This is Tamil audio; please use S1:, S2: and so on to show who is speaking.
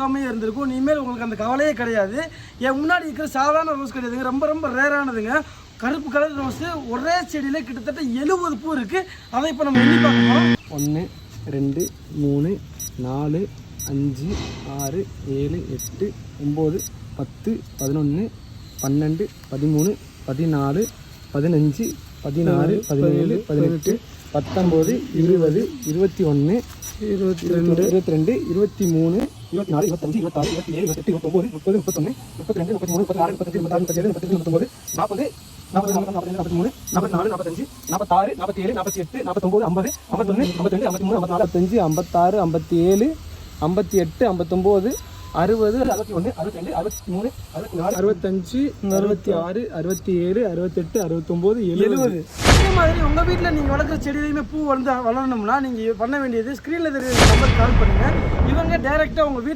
S1: பூக்காமே இருந்திருக்கும். இனிமேல் உங்களுக்கு அந்த கவலையே கிடையாது. என் முன்னாடி இருக்கிற சாதாரண ரோஸ் கிடையாதுங்க, ரொம்ப ரொம்ப ரேரானதுங்க. கருப்பு கலர் ரோஸு ஒரே செடியில் கிட்டத்தட்ட 70 பூ இருக்குது. அதை இப்போ நம்ம எண்ணி பார்க்கணும்.
S2: 1 2 3 4 5 6 7 8 9 10 11 12 13 14 15 16 17 18 19 20 21 22 23 24 25 26 27 28 29 30 31 32 33 34 35 36 37 38 39 40 40 43 44 45 46 47 48 49 50 51 52 53 54 55 56 57 58 59 60 61 62 63 64 65 66 67 68 69 70.
S1: அதே மாதிரி உங்கள் வீட்டில் நீங்கள் வளர்க்குற செடியிலையுமே பூ வந்து வளரணும்னா நீங்கள் பண்ண வேண்டியது ஸ்க்ரீனில் தெரியுற நம்பர் கால் பண்ணுங்கள். இவங்க டைரெக்டாக உங்கள் வீட்டு